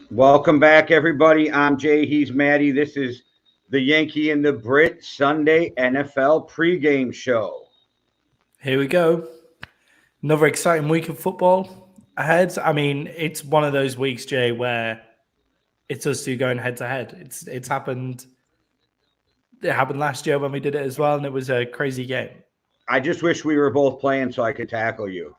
Welcome back, everybody. I'm Jay. He's Maddie. This is the Yankee and the Brit Sunday NFL pregame show. Here we go. Another exciting week of football ahead. I mean, it's one of those weeks, Jay, where it's us two going head to head. It's happened. It happened last year when we did it as well, and it was a crazy game. I just wish we were both playing so I could tackle you.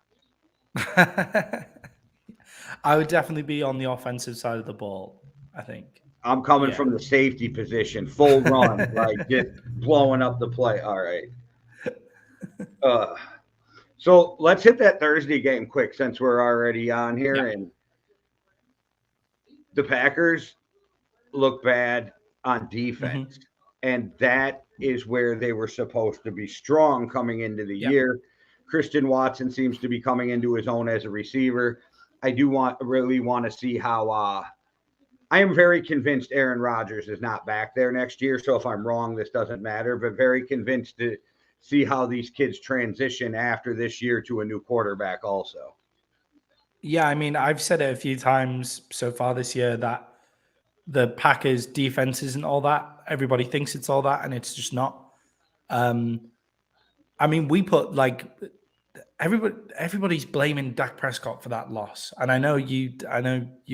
I would definitely be on the offensive side of the ball, I think. I'm coming Yeah. from the safety position, full run, like just blowing up the play. All right. So let's hit that Thursday game quick since we're already on here. Yeah. And the Packers look bad on defense. And that is where they were supposed to be strong coming into the year. Christian Watson seems to be coming into his own as a receiver. I do really want to see how I am very convinced Aaron Rodgers is not back there next year. So if I'm wrong, this doesn't matter, but very convinced to see how these kids transition after this year to a new quarterback also. Yeah, I mean, I've said it a few times so far this year that the Packers defense isn't all that. Everybody thinks it's all that, and it's just not. I mean, we put like everybody's blaming Dak Prescott for that loss, and I know you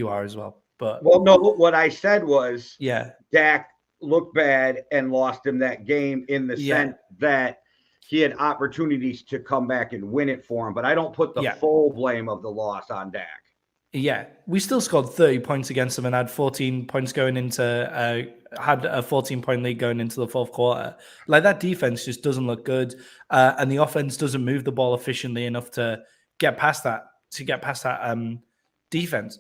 are as well. But well, no, what I said was, yeah, Dak looked bad and lost him that game in the sense that he had opportunities to come back and win it for him. But I don't put the full blame of the loss on Dak. Yeah, we still scored 30 points against them and had 14 points going into had a 14-point lead going into the fourth quarter. Like that defense just doesn't look good, and the offense doesn't move the ball efficiently enough to get past that. Defense.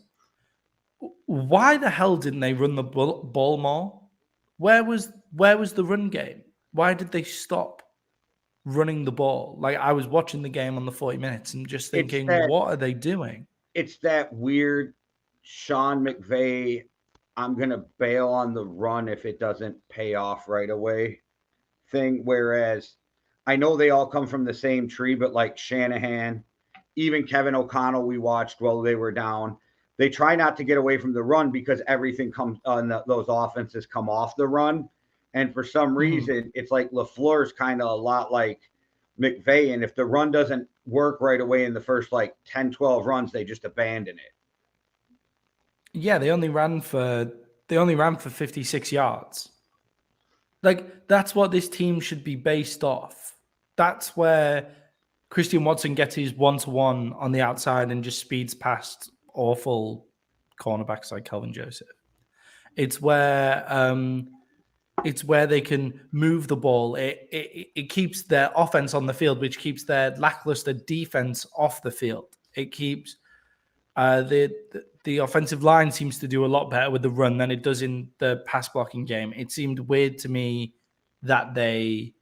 Why the hell didn't they run the ball more? Where was the run game? Why did they stop running the ball? Like I was watching the game on the 40 minutes and just thinking, what are they doing? It's that weird Sean McVay, I'm going to bail on the run if it doesn't pay off right away thing. Whereas I know they all come from the same tree, but like Shanahan, even Kevin O'Connell, we watched while they were down. They try not to get away from the run because everything comes on those offenses come off the run. And for some reason, it's like LaFleur's kind of a lot like McVay. And if the run doesn't work right away in the first like 10, 12 runs, they just abandon it. Yeah, they only ran for 56 yards. Like that's what this team should be based off. That's where Christian Watson gets his one-to-one on the outside and just speeds past awful cornerbacks like Kelvin Joseph. It's where they can move the ball. It keeps their offense on the field, which keeps their lackluster defense off the field. It keeps the offensive line seems to do a lot better with the run than it does in the pass blocking game. It seemed weird to me that they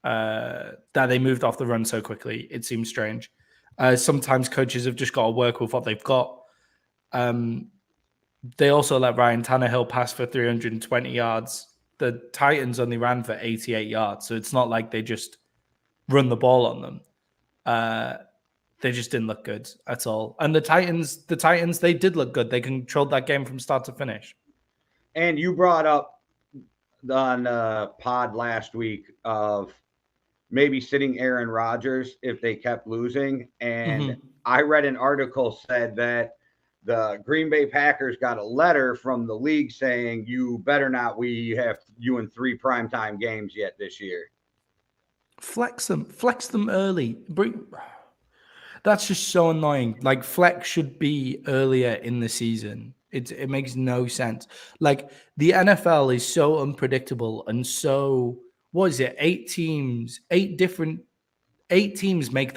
moved off the run so quickly. It seems strange. Sometimes coaches have just got to work with what they've got. They also let Ryan Tannehill pass for 320 yards. The Titans only ran for 88 yards, so it's not like they just run the ball on them. They just didn't look good at all. And the Titans, they did look good. They controlled that game from start to finish. And you brought up on pod last week of maybe sitting Aaron Rodgers if they kept losing. And I read an article said that the Green Bay Packers got a letter from the league saying, you better not, we have you in 3 primetime games yet this year. Flex them early. That's just so annoying. Like flex should be earlier in the season. It makes no sense. Like the NFL is so unpredictable and so, what is it? 8 teams make the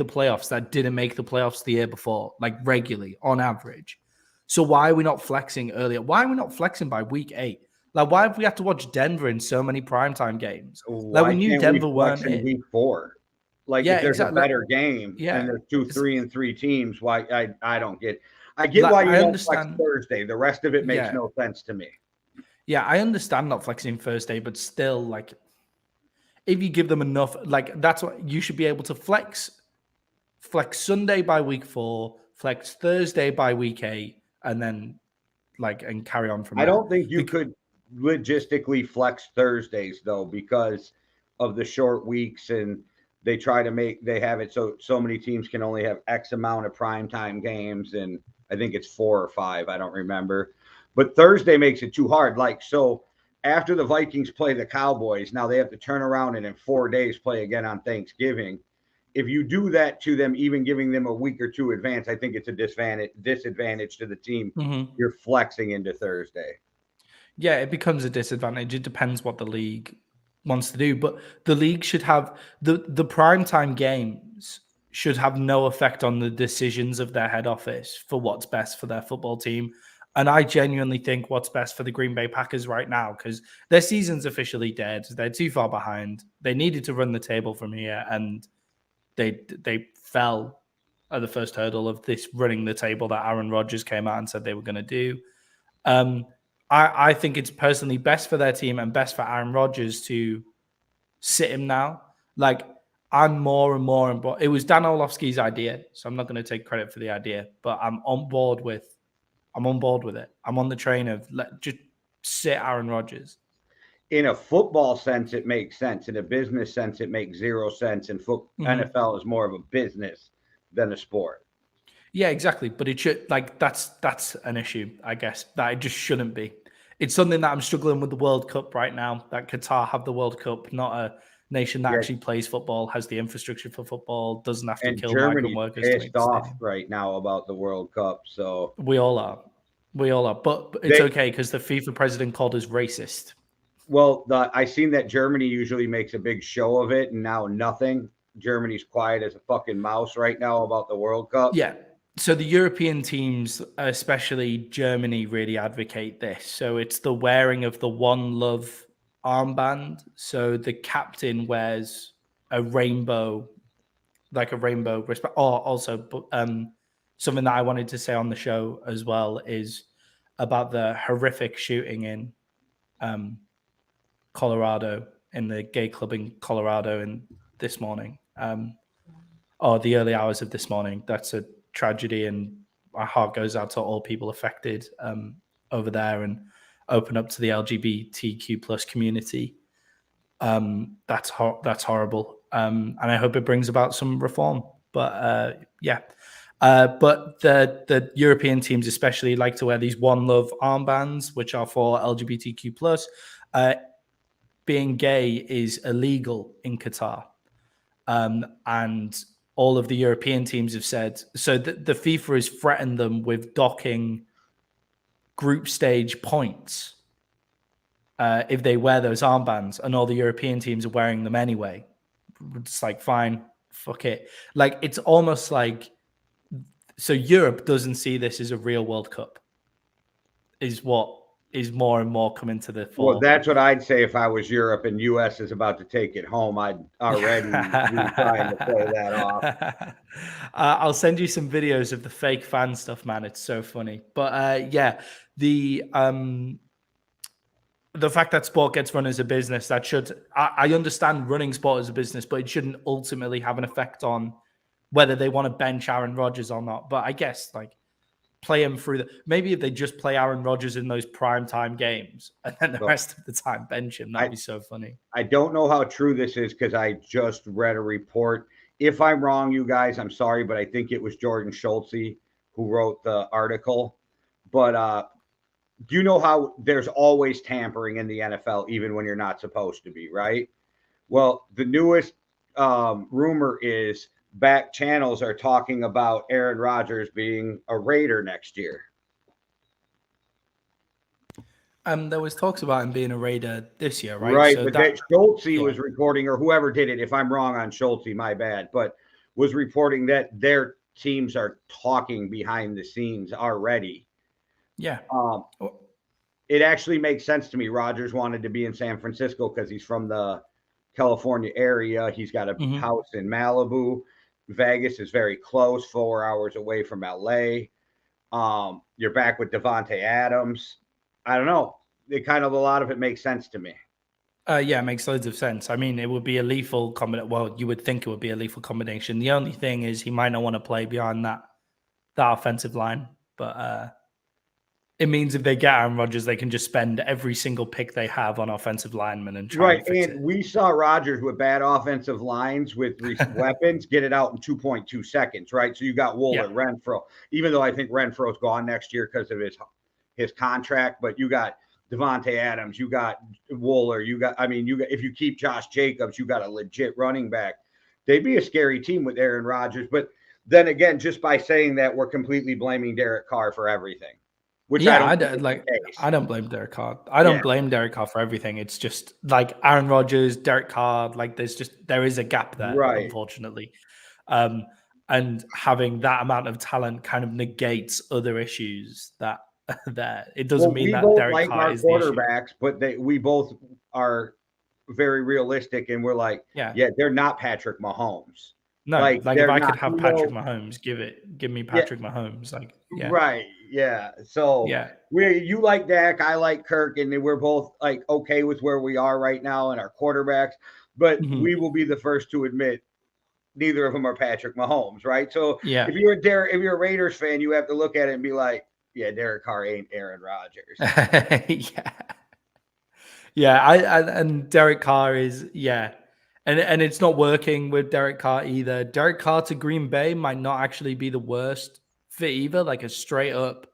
playoffs that didn't make the playoffs the year before, like regularly on average. So why are we not flexing earlier? Why are we not flexing by week 8? Like why have we had to watch Denver in so many primetime games? Like we knew Denver weren't in week 4. Like if there's a better game and there's 2, 3, and 3 teams, why I don't get. I get why you don't flex Thursday. The rest of it makes no sense to me. Yeah, I understand not flexing Thursday, but still, like, if you give them enough, like that's what you should be able to flex Sunday by week 4, flex Thursday by week 8, and then and carry on from I there. don't think you could logistically flex Thursdays though, because of the short weeks, and they have it so many teams can only have X amount of primetime games, and I think it's 4 or 5, I don't remember. But Thursday makes it too hard. Like, so after the Vikings play the Cowboys, now they have to turn around and in 4 days play again on Thanksgiving. If you do that to them, even giving them a week or two advance, I think it's a disadvantage to the team. Mm-hmm. You're flexing into Thursday. Yeah, it becomes a disadvantage. It depends what the league wants to do, but the league should have the primetime games should have no effect on the decisions of their head office for what's best for their football team. And I genuinely think what's best for the Green Bay Packers right now, because their season's officially dead. They're too far behind. They needed to run the table from here, and they fell at the first hurdle of this running the table that Aaron Rodgers came out and said they were going to do. I think it's personally best for their team and best for Aaron Rodgers to sit him now. Like, I'm more and more, but it was Dan Orlovsky's idea, so I'm not going to take credit for the idea, but I'm on board with it. I'm on the train of just sit Aaron Rodgers. In a football sense, it makes sense. In a business sense, it makes zero sense. And NFL is more of a business than a sport. Yeah, exactly. But it should, that's an issue, I guess, that it just shouldn't be. It's something that I'm struggling with the World Cup right now, that Qatar have the World Cup, not a nation that actually plays football, has the infrastructure for football, doesn't have to kill migrant workers to make pissed off right now about the World Cup. So we all are. But it's okay because the FIFA president called us racist. Well, I seen that Germany usually makes a big show of it, and now nothing. Germany's quiet as a fucking mouse right now about the World Cup. Yeah. So the European teams, especially Germany, really advocate this. So it's the wearing of the One Love armband. So the captain wears a rainbow, wristband. Oh, also, something that I wanted to say on the show as well is about the horrific shooting in Colorado, in the gay club in Colorado this morning. Or the early hours of this morning. That's a tragedy, and our heart goes out to all people affected over there, and open up to the LGBTQ plus community. That's horrible, and I hope it brings about some reform. But but the European teams especially like to wear these One Love armbands, which are for LGBTQ plus. Being gay is illegal in Qatar, and all of the European teams have said, so the FIFA has threatened them with docking group stage points if they wear those armbands, and all the European teams are wearing them anyway. It's like, fine, fuck it. Like, it's almost like, so Europe doesn't see this as a real World Cup, is what is more and more coming to the fore. Well, that's what I'd say if I was Europe and US is about to take it home. I'd already be trying to play that off. I'll send you some videos of the fake fan stuff, man. It's so funny. But the fact that sport gets run as a business, that should, I understand running sport as a business, but it shouldn't ultimately have an effect on whether they want to bench Aaron Rodgers or not. But I guess, like, play him through maybe if they just play Aaron Rodgers in those primetime games and then the rest of the time bench him, that'd be so funny. I don't know how true this is because I just read a report. If I'm wrong, you guys, I'm sorry, but I think it was Jordan Schultze who wrote the article. But do you know how there's always tampering in the NFL, even when you're not supposed to be, right? Well, the newest rumor is back channels are talking about Aaron Rodgers being a Raider next year. There was talks about him being a Raider this year, right? Right, so but Schultze was reporting, or whoever did it, if I'm wrong on Schultze, my bad, but was reporting that their teams are talking behind the scenes already. Yeah. It actually makes sense to me. Rodgers wanted to be in San Francisco because he's from the California area. He's got a house in Malibu. Vegas is very close, 4 hours away from LA. You're back with Devontae Adams. I don't know. A lot of it makes sense to me. Yeah, it makes loads of sense. I mean, it would be a lethal combination. Well, you would think it would be a lethal combination. The only thing is he might not want to play behind that offensive line. But It means if they get Aaron Rodgers, they can just spend every single pick they have on offensive linemen and try Right, and fix and it. we saw Rodgers with bad offensive lines with weapons get it out in 2.2 seconds, right? So you got Wooler, Renfro, even though I think Renfro's gone next year because of his contract, but you got Devontae Adams, you got Wooler, you got if you keep Josh Jacobs, you got a legit running back. They'd be a scary team with Aaron Rodgers, but then again, just by saying that, we're completely blaming Derek Carr for everything. Which I don't blame Derek Carr. I don't blame Derek Carr for everything. It's just like Aaron Rodgers, Derek Carr. Like there is a gap there, right. Unfortunately, and having that amount of talent kind of negates other issues that there. It doesn't mean we that both Derek like Carr our is the issue. quarterbacks, but we both are very realistic, and we're like, they're not Patrick Mahomes. No, like if I could have Patrick Mahomes, give me Patrick Mahomes. Like, right, So you like Dak, I like Kirk, and we're both like okay with where we are right now and our quarterbacks. But we will be the first to admit neither of them are Patrick Mahomes, right? So if you're a Raiders fan, you have to look at it and be like, Derek Carr ain't Aaron Rodgers. And Derek Carr is and it's not working with Derek Carr either. Derek Carr to Green Bay might not actually be the worst fit either. Like a straight up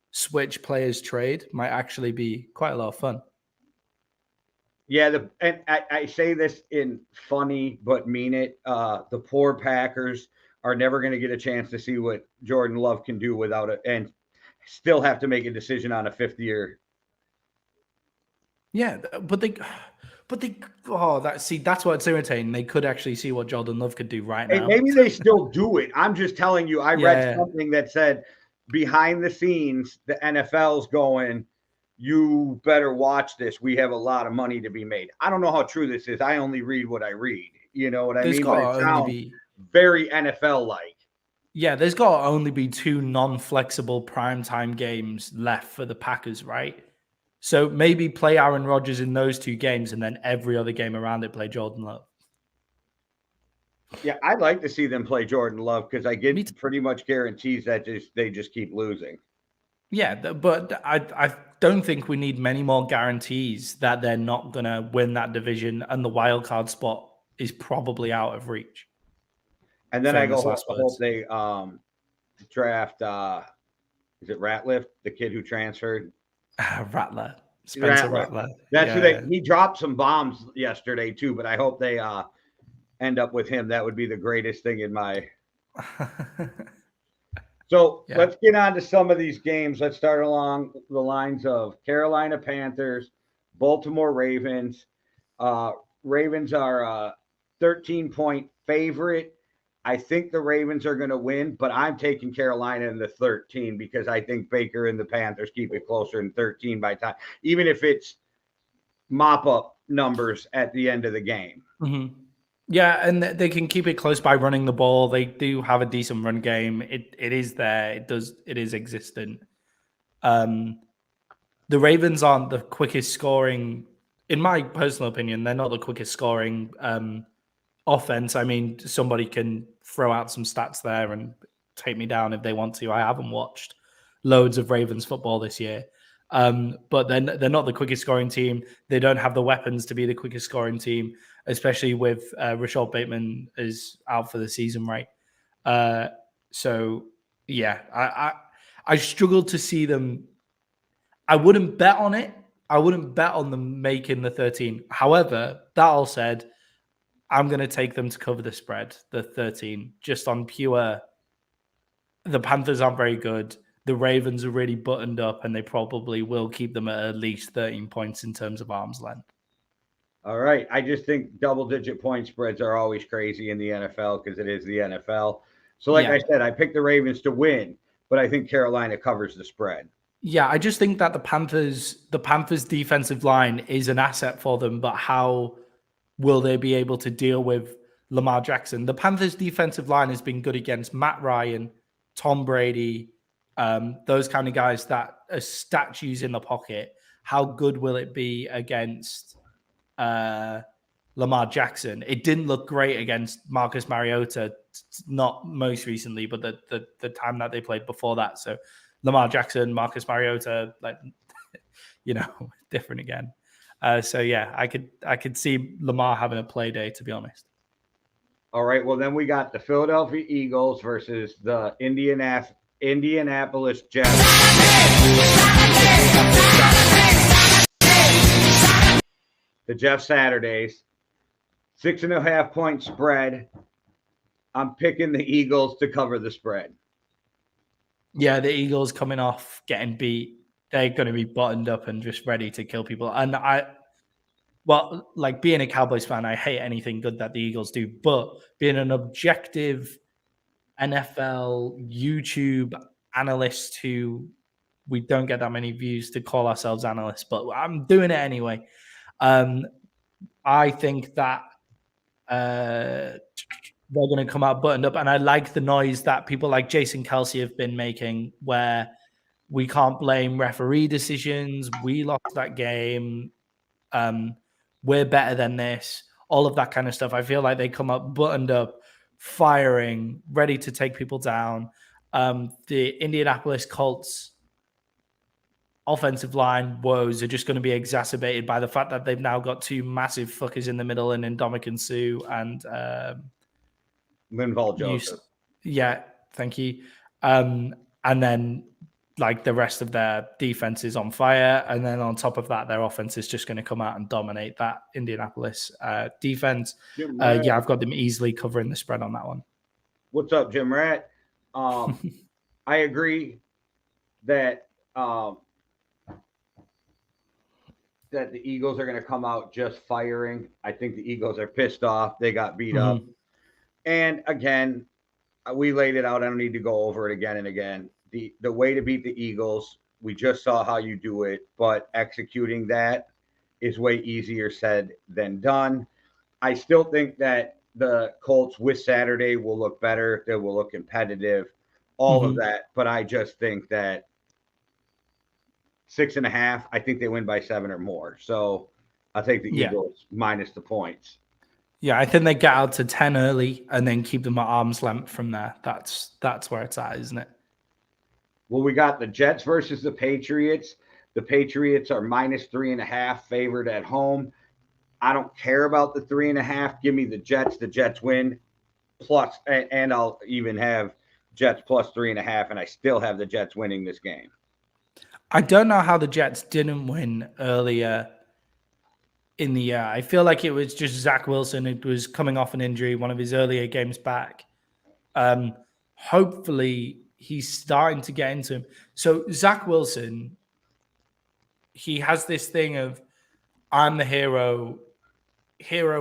switch players trade might actually be quite a lot of fun. Yeah, and I say this in funny but mean it. The poor Packers are never going to get a chance to see what Jordan Love can do without it, and still have to make a decision on a 5th year. Yeah, but they that's what's irritating. They could actually see what Jordan Love could do right now. Maybe they still do it. I'm just telling you, I read something that said behind the scenes, the NFL's going, you better watch this. We have a lot of money to be made. I don't know how true this is. I only read what I read. You know what I mean? But it sounds very NFL-like. Yeah, there's got to only be 2 non-flexible primetime games left for the Packers, right? So maybe play Aaron Rodgers in those 2 games, and then every other game around it play Jordan Love. Yeah, I'd like to see them play Jordan Love because I get pretty much guarantees that they just keep losing. Yeah, but I don't think we need many more guarantees that they're not going to win that division, and the wild card spot is probably out of reach. And then I hope they draft, is it Ratliff, the kid who transferred? Rattler. Spencer Rattler. That's he dropped some bombs yesterday too, but I hope they end up with him. That would be the greatest thing in my. So let's get on to some of these games. Let's start along the lines of Carolina Panthers, Baltimore Ravens. Ravens are a 13-point favorite. I think the Ravens are going to win, but I'm taking Carolina in the 13 because I think Baker and the Panthers keep it closer than 13 by time, even if it's mop-up numbers at the end of the game. Mm-hmm. Yeah, and they can keep it close by running the ball. They do have a decent run game. It is there. It is existent. The Ravens aren't the quickest scoring, in my personal opinion. They're not the quickest scoring offense. I mean, somebody can throw out some stats there and take me down if they want to. I haven't watched loads of Ravens football this year. But they're not the quickest scoring team. They don't have the weapons to be the quickest scoring team, especially with Rashad Bateman is out for the season, right? So yeah, I struggled to see them. I wouldn't bet on it. I wouldn't bet on them making the 13. However, that all said, I'm going to take them to cover the spread, the 13, just on pure. The Panthers aren't very good. The Ravens are really buttoned up, and they probably will keep them at least 13 points in terms of arm's length. All right. I just think double-digit point spreads are always crazy in the NFL because it is the NFL. So like I said, I picked the Ravens to win, but I think Carolina covers the spread. Yeah, I just think that the Panthers defensive line is an asset for them, but how will they be able to deal with Lamar Jackson? The Panthers defensive line has been good against Matt Ryan, Tom Brady, those kind of guys that are statues in the pocket. How good will it be against Lamar Jackson? It didn't look great against Marcus Mariota, not most recently, but the time that they played before that. So Lamar Jackson, Marcus Mariota, like, different again. So yeah, I could see Lamar having a play day, to be honest. All right. Well, then we got the Philadelphia Eagles versus the Indianapolis Jets. The Jeff Saturdays. 6.5 point spread. I'm picking the Eagles to cover the spread. Yeah, the Eagles coming off getting beat. They're going to be buttoned up and just ready to kill people. And like being a Cowboys fan, I hate anything good that the Eagles do. But being an objective NFL YouTube analyst who we don't get that many views to call ourselves analysts, but I'm doing it anyway. I think that they're going to come out buttoned up, and I like the noise that people like Jason Kelsey have been making, where we can't blame referee decisions. We lost that game. We're better than this. All of that kind of stuff. I feel like they come up buttoned up, firing, ready to take people down. The Indianapolis Colts offensive line woes are just going to be exacerbated by the fact that they've now got two massive fuckers in the middle and Ndamukong Suh and Linval Joseph. Yeah, thank you. And then like the rest of their defense is on fire. And then on top of that, their offense is just going to come out and dominate that Indianapolis defense. Yeah, I've got them easily covering the spread on that one. What's up, Jim Rat? I agree that that the Eagles are going to come out just firing. I think the Eagles are pissed off. They got beat up. And again, we laid it out. I don't need to go over it again and again. The way to beat the Eagles, we just saw how you do it, but executing that is way easier said than done. I still think that the Colts with Saturday will look better. They will look competitive, all of that. But I just think that 6.5, I think they win by 7 or more. So I'll take the Eagles minus the points. Yeah, I think they get out to 10 early and then keep them at arm's length from there. That's where it's at, isn't it? Well, we got the Jets versus the Patriots. The Patriots are minus 3.5 favored at home. I don't care about the 3.5. Give me the Jets. The Jets win plus, and I'll even have Jets plus 3.5, and I still have the Jets winning this game. I don't know how the Jets didn't win earlier in the year. I feel like it was just Zach Wilson. It was coming off an injury, one of his earlier games back. Hopefully, he's starting to get into him. So Zach Wilson, he has this thing of, I'm the hero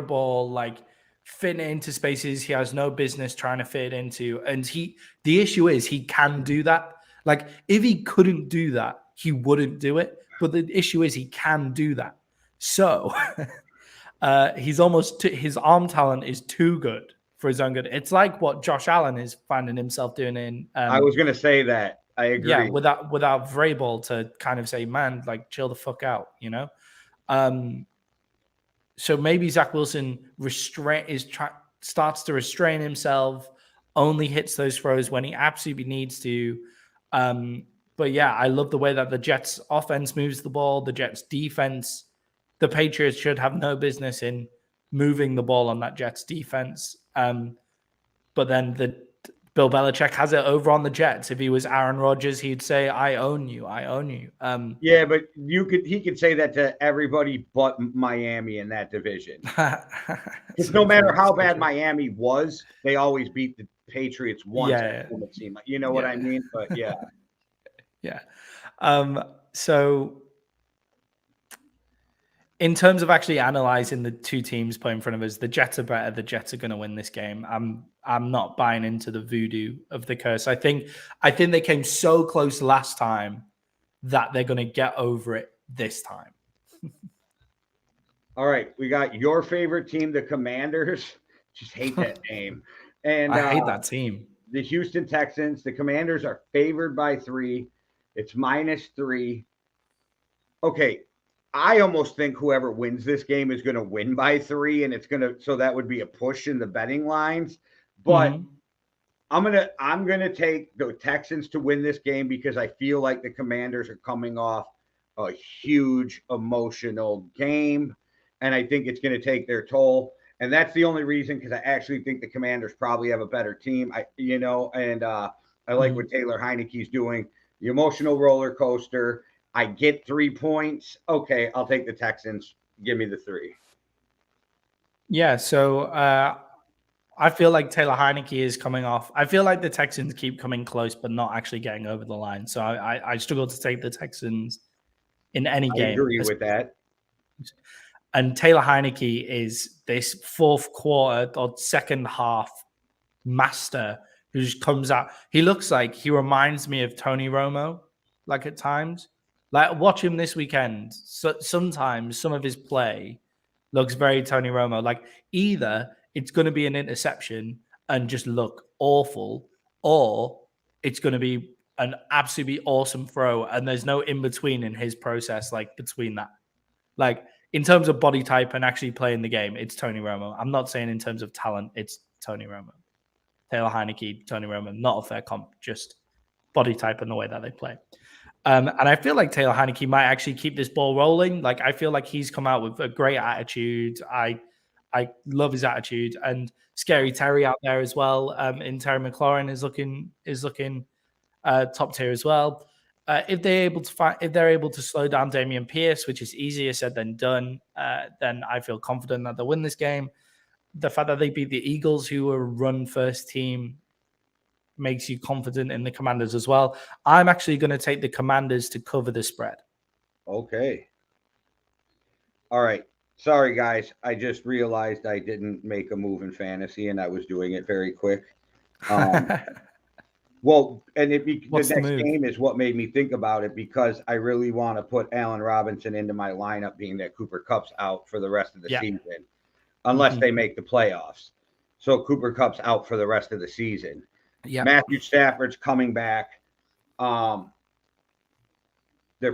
ball, like fitting into spaces he has no business trying to fit into. And the issue is he can do that. Like if he couldn't do that, he wouldn't do it. But the issue is he can do that. So he's almost his arm talent is too good for his own good. It's like what Josh Allen is finding himself doing in. I was going to say that. I agree. Yeah, without Vrabel to kind of say, man, like chill the fuck out, you know. So maybe Zach Wilson starts to restrain himself, only hits those throws when he absolutely needs to. But yeah, I love the way that the Jets offense moves the ball. The Jets defense, the Patriots should have no business in moving the ball on that Jets defense. But then Bill Belichick has it over on the Jets. If he was Aaron Rodgers, he'd say, I own you. I own you. Yeah, but he could say that to everybody but Miami in that division. Because no matter how bad Miami was, they always beat the Patriots once. Yeah. You know what I mean? But yeah. Yeah. So in terms of actually analyzing the two teams put in front of us, the Jets are better. The Jets are going to win this game. I'm not buying into the voodoo of the curse. I think they came so close last time that they're going to get over it this time. All right, we got your favorite team, the Commanders. Just hate that name. And I hate that team. The Houston Texans. The Commanders are favored by 3. It's -3. Okay, I almost think whoever wins this game is going to win by 3, and so that would be a push in the betting lines. But I'm gonna take the Texans to win this game because I feel like the Commanders are coming off a huge emotional game, and I think it's gonna take their toll. And that's the only reason because I actually think the Commanders probably have a better team. I like what Taylor Heineke's doing. The emotional roller coaster. I get 3 points. Okay, I'll take the Texans. Give me the 3. Yeah, so I feel like Taylor Heineke is coming off. I feel like the Texans keep coming close, but not actually getting over the line. So I struggle to take the Texans in any I game. agree with that. And Taylor Heineke is this fourth quarter or second half master who just comes out. He looks like he reminds me of Tony Romo, like at times. Like watch him this weekend. So sometimes some of his play looks very Tony Romo. Like either it's going to be an interception and just look awful, or it's going to be an absolutely awesome throw, and there's no in between in his process. Like between that, like in terms of body type and actually playing the game, it's Tony Romo. I'm not saying in terms of talent, it's Tony Romo. Taylor Heineke, Tony Romo, not a fair comp, just body type and the way that they play. And I feel like Taylor Heineke might actually keep this ball rolling. Like I feel like he's come out with a great attitude. I love his attitude, and Scary Terry out there as well. In Terry McLaurin is looking top tier as well. If they're able to slow down Damian Pierce, which is easier said than done, then I feel confident that they'll win this game. The fact that they beat the Eagles, who are a run first team, makes you confident in the Commanders as well. I'm actually going to take the Commanders to cover the spread. Okay. All right. Sorry, guys. I just realized I didn't make a move in fantasy, and I was doing it very quick. Well, and the next game is what made me think about it because I really want to put Allen Robinson into my lineup, being that Cooper Kupp's out for the rest of the season, unless they make the playoffs. So Cooper Kupp's out for the rest of the season. Yeah. Matthew Stafford's coming back. They're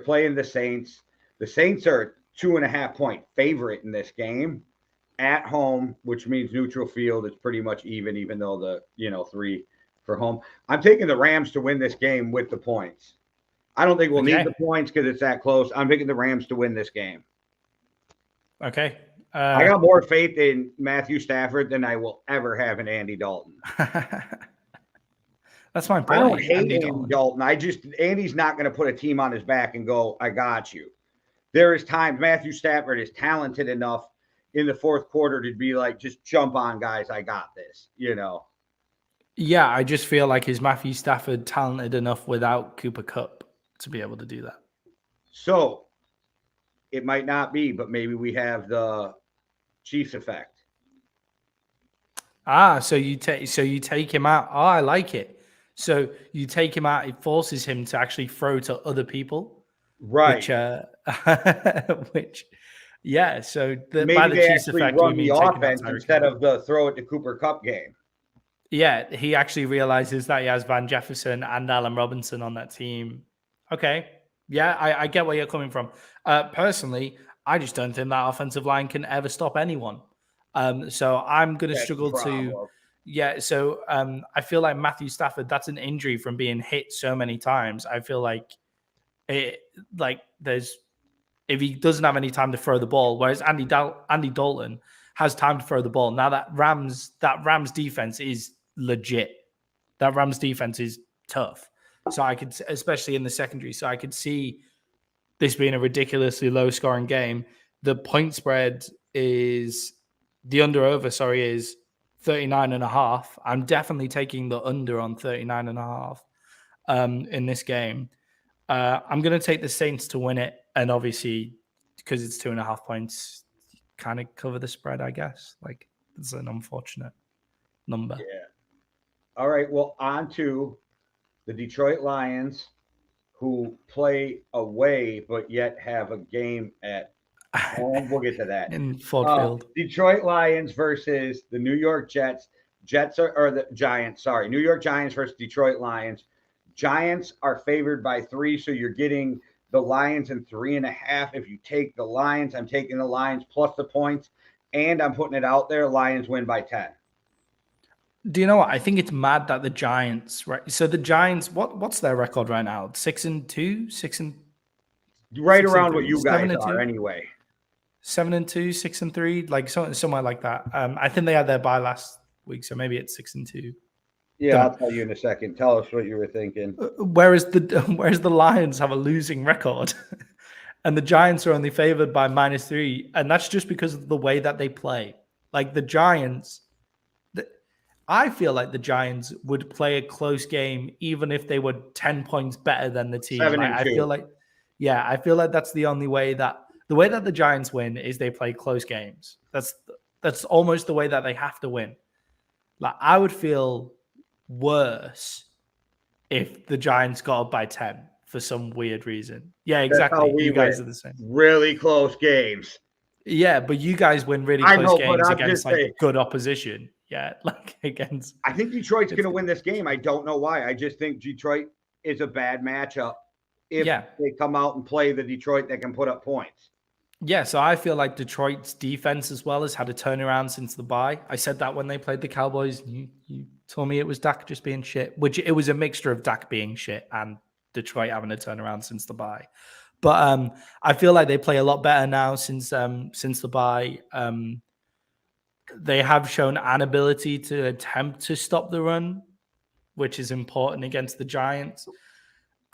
playing the Saints. The Saints are 2.5-point favorite in this game at home, which means neutral field is pretty much even though the 3 for home. I'm taking the Rams to win this game with the points. I don't think we'll need the points because it's that close. I'm picking the Rams to win this game. Okay. I got more faith in Matthew Stafford than I will ever have in Andy Dalton. That's my boy. I don't hate Andy Dalton. Andy's not going to put a team on his back and go, I got you. There is times Matthew Stafford is talented enough in the fourth quarter to be like, just jump on, guys. I got this, Yeah, I just feel like is Matthew Stafford talented enough without Cooper Kupp to be able to do that? So it might not be, but maybe we have the Chiefs effect. So you take him out. Oh, I like it. So you take him out. It forces him to actually throw to other people, right? Which, yeah. So maybe by the they Chiefs actually effect, run the offense instead of the throw it to Cooper Kupp game. Yeah, he actually realizes that he has Van Jefferson and Allen Robinson on that team. Okay. Yeah, I get where you're coming from. Personally, I just don't think that offensive line can ever stop anyone. So I'm going to struggle to. Yeah, so I feel like Matthew Stafford, that's an injury from being hit so many times. I feel like there's if he doesn't have any time to throw the ball, whereas Andy Dalton has time to throw the ball. Now that Rams defense is legit. That Rams defense is tough. So I could, especially in the secondary, so I could see this being a ridiculously low scoring game. The point spread is the under-over, is 39.5. I'm definitely taking the under on 39.5 in this game. I'm going to take the Saints to win it. And obviously, because it's 2.5 points, kind of cover the spread, I guess. Like, it's an unfortunate number. Yeah. All right. Well, on to the Detroit Lions, who play away but yet have a game at home. We'll get to that. In Ford Field. Detroit Lions versus the New York Jets. The Giants. Sorry, New York Giants versus Detroit Lions. Giants are favored by 3, so you're getting the Lions in 3.5. If you take the Lions, I'm taking the Lions plus the points, and I'm putting it out there. Lions win by 10. Do you know what? I think it's mad that the Giants, right? So the Giants, what's their record right now? 6-2, Right six and around what three, you guys seven and are, two, anyway. 7-2, 6-3, like somewhere like that. I think they had their bye last week, so maybe it's 6-2. Yeah, Don't I'll know. tell you in a second. Tell us what you were thinking. Whereas the Lions have a losing record, and the Giants are only favored by -3, and that's just because of the way that they play. Like the Giants, I feel like the Giants would play a close game even if they were 10 points better than the team. Seven Like and two. I feel like that's the only way that the Giants win is they play close games. That's almost the way that they have to win. Like I would feel worse if the Giants got up by 10 for some weird reason. Yeah, That's how exactly. we You win. guys are the same. Really close games. Yeah, but you guys win really I close know, but games I'm just against saying. like good opposition. Yeah, like against. I think Detroit's going to win this game. I don't know why. I just think Detroit is a bad matchup if they come out and play the Detroit that can put up points. Yeah, so I feel like Detroit's defense as well has had a turnaround since the bye. I said that when they played the Cowboys. You told me it was Dak just being shit, which it was a mixture of Dak being shit and Detroit having a turnaround since the bye. But I feel like they play a lot better now since the bye. They have shown an ability to attempt to stop the run, which is important against the Giants.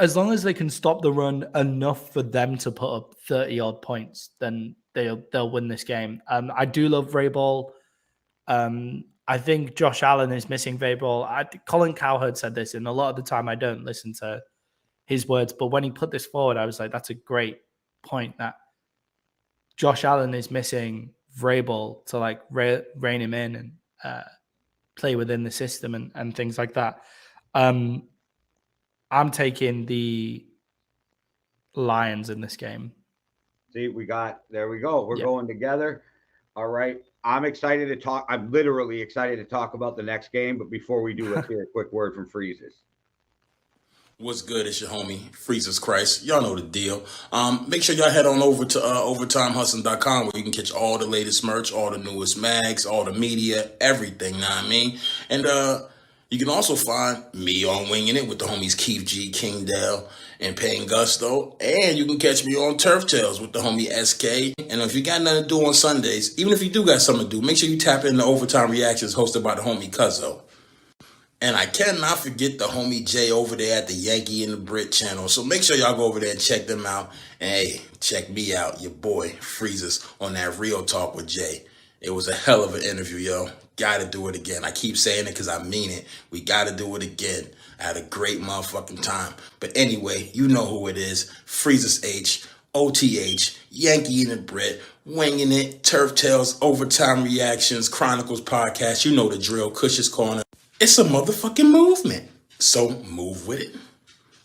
As long as they can stop the run enough for them to put up 30 odd points, then they'll win this game. I do love Vrabel. I think Josh Allen is missing Vrabel. Colin Cowherd said this, and a lot of the time I don't listen to his words, but when he put this forward, I was like, that's a great point that Josh Allen is missing Vrabel to like rein him in and play within the system and things like that. I'm taking the Lions in this game. See, there we go. We're going together. All right. I'm excited to talk. I'm literally excited to talk about the next game. But before we do, let's hear a quick word from Freezes. What's good? It's your homie, Freezes Christ. Y'all know the deal. Make sure y'all head on over to overtimehustling.com where you can catch all the latest merch, all the newest mags, all the media, everything, know what I mean? And you can also find me on Winging It with the homies Keith G, King Dale, and Payne Gusto. And you can catch me on Turf Tales with the homie SK. And if you got nothing to do on Sundays, even if you do got something to do, make sure you tap in the Overtime Reactions hosted by the homie Cuzzo. And I cannot forget the homie Jay over there at the Yankee and the Brit channel. So make sure y'all go over there and check them out. And hey, check me out, your boy Freezes, on that Real Talk with Jay. It was a hell of an interview, yo. Gotta do it again. I keep saying it because I mean it. We gotta do it again. I had a great motherfucking time. But anyway, you know who it is. Freezes H, OTH, Yankee and the Brit, Winging It, Turf Tales, Overtime Reactions, Chronicles Podcast. You know the drill, Cush's Corner. It's a motherfucking movement. So move with it.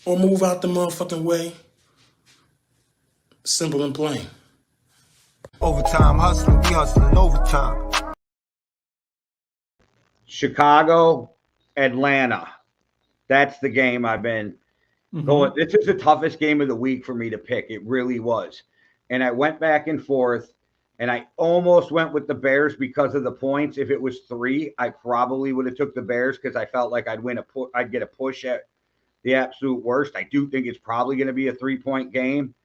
Or move out the motherfucking way. Simple and plain. Overtime hustling, we hustling overtime. Chicago, Atlanta. That's the game I've been going. This is the toughest game of the week for me to pick. It really was. And I went back and forth. And I almost went with the Bears because of the points. If it was 3, I probably would have took the Bears because I felt like I'd get a push at the absolute worst. I do think it's probably going to be a 3-point game.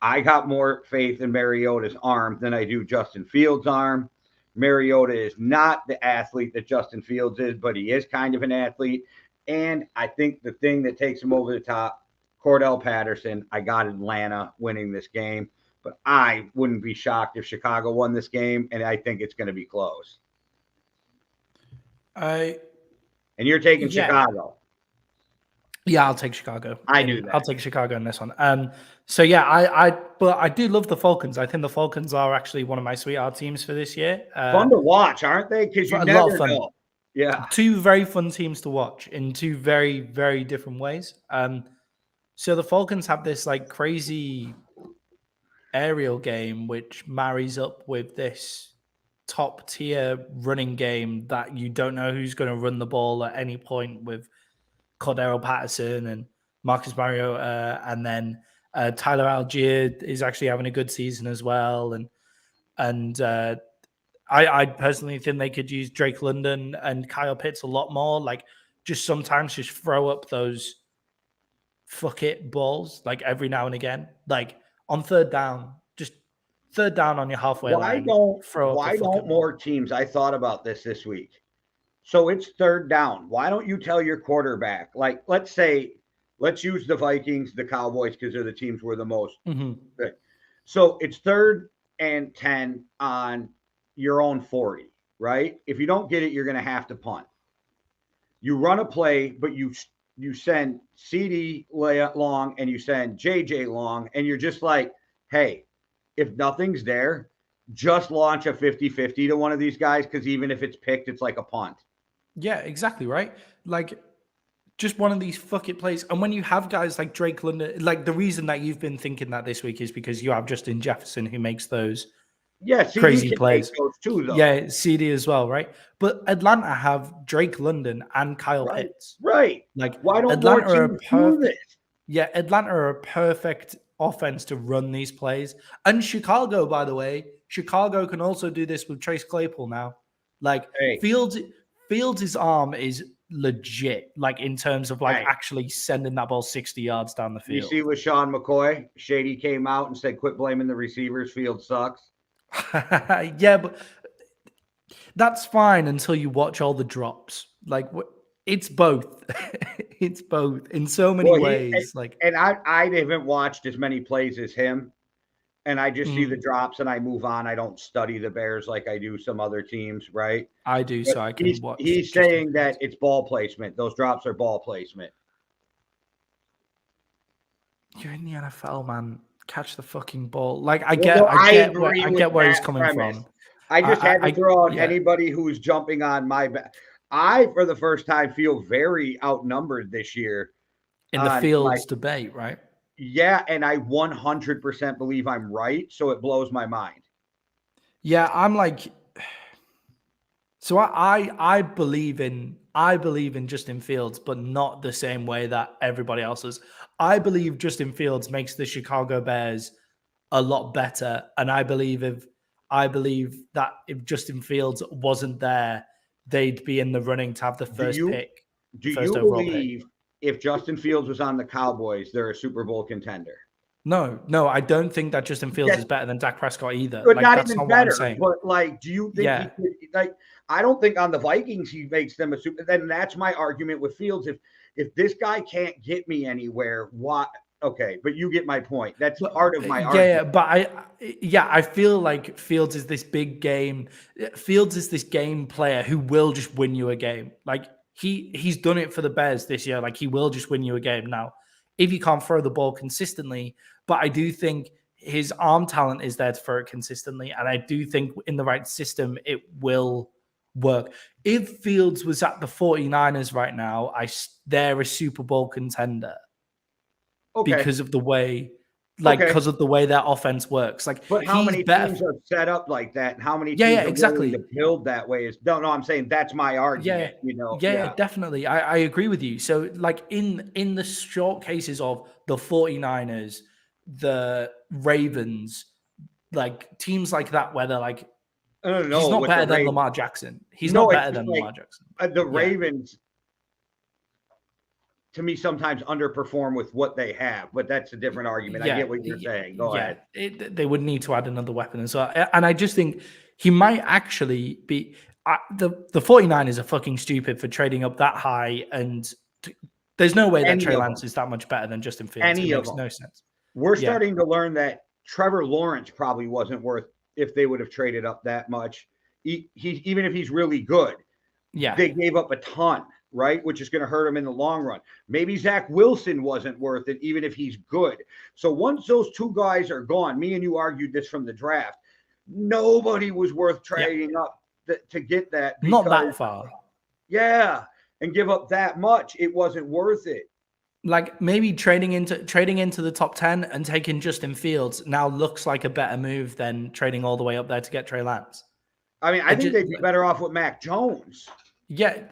I got more faith in Mariota's arm than I do Justin Fields' arm. Mariota is not the athlete that Justin Fields is, but he is kind of an athlete. And I think the thing that takes him over the top, Cordell Patterson, I got Atlanta winning this game. But I wouldn't be shocked if Chicago won this game, and I think it's going to be close. And you're taking Chicago. Yeah, I'll take Chicago. I knew that. I'll take Chicago in this one. So yeah, but I do love the Falcons. I think the Falcons are actually one of my sweetheart teams for this year. Fun to watch, aren't they? Because you never know. Yeah, 2 very fun teams to watch in 2 very, very different ways. So the Falcons have this like crazy aerial game which marries up with this top tier running game that you don't know who's going to run the ball at any point with Cordero Patterson and Marcus Mariota, and then Tyler Algier is actually having a good season as well, and I personally think they could use Drake London and Kyle Pitts a lot more. Like, just sometimes just throw up those fuck it balls, like every now and again. Like on third down, just third down on your halfway line, throw up a why fuck don't it more ball. teams? I thought about this week. So it's third down. Why don't you tell your quarterback? Like, let's use the Vikings, the Cowboys, because they're the teams we're the most good. So it's 3rd and 10 on your own 40, right? If you don't get it, you're going to have to punt. You run a play, but you send CD long and you send JJ long, and you're just like, hey, if nothing's there, just launch a 50-50 to one of these guys, because even if it's picked, it's like a punt. Yeah, exactly, right? Like, just one of these fuck it plays. And when you have guys like Drake London, like the reason that you've been thinking that this week is because you have Justin Jefferson who makes those Yeah, CD crazy can plays. make those too, though. Yeah, CD as well, right? But Atlanta have Drake London and Kyle Pitts. Right. Like, why don't Atlanta more teams do this? Yeah, Atlanta are a perfect offense to run these plays. And Chicago, by the way, Chicago can also do this with Chase Claypool now. Like, Hey. Fields' arm is legit, like in terms of like Hey. actually sending that ball 60 yards down the You field. see with Sean McCoy, Shady came out and said, quit blaming the receivers. Field sucks. Yeah, but that's fine until you watch all the drops. Like, it's both. It's both in so many ways. And I haven't watched as many plays as him, and I just see the drops and I move on. I don't study the Bears like I do some other teams, right? I do, But so I can watch. He's saying that it's ball placement. Those drops are ball placement. You're in the NFL, man. Catch the fucking ball. Like, I get where he's coming from. I just had to throw out anybody who's jumping on my back. I, for the first time, feel very outnumbered this year in the Fields debate, right? Yeah, and I 100% believe I'm right, so it blows my mind. Yeah, I'm like, so I believe in Justin Fields, but not the same way that everybody else does. I believe Justin Fields makes the Chicago Bears a lot better, and I believe that if Justin Fields wasn't there, they'd be in the running to have the first pick. Do you believe if Justin Fields was on the Cowboys, they're a Super Bowl contender? No, I don't think that Justin Fields is better than Dak Prescott either. But not even better. But like, do you think he could, like? I don't think on the Vikings he makes them a super. Then that's my argument with Fields. If this guy can't get me anywhere, why? Okay, but you get my point. That's part of my argument. Yeah, but I feel like Fields is this big game. Fields is this game player who will just win you a game. Like he's done it for the Bears this year. Like he will just win you a game. Now, if you can't throw the ball consistently, but I do think his arm talent is there to throw it consistently, and I do think in the right system it will work. If Fields was at the 49ers right now, they're a Super Bowl contender. Okay. Because of the way, because of the way that offense works. Like, but how many teams are set up like that, and how many teams are exactly willing to build that way? No, I'm saying that's my argument. Yeah, definitely. I agree with you. So, like in the short cases of the 49ers, the Ravens, like teams like that, where they're like, he's not better than Lamar Jackson. He's not better than Lamar Jackson. The Ravens, to me, sometimes underperform with what they have, but that's a different argument. I get what you're saying. Go ahead. They would need to add another weapon as well. And I just think he might actually be the 49ers are fucking stupid for trading up that high. And there's no way that Trey Lance is that much better than Justin Fields. It makes no sense. We're starting to learn that Trevor Lawrence probably wasn't worth if they would have traded up that much. He even if he's really good, they gave up a ton. Right, which is going to hurt him in the long run. Maybe Zach Wilson wasn't worth it, even if he's good. So once those two guys are gone, me and you argued this from the draft, nobody was worth trading up to get that. Not that far. Yeah, and give up that much. It wasn't worth it. Like maybe trading into the top 10 and taking Justin Fields now looks like a better move than trading all the way up there to get Trey Lance. I mean, I think they'd be better off with Mac Jones. Yeah,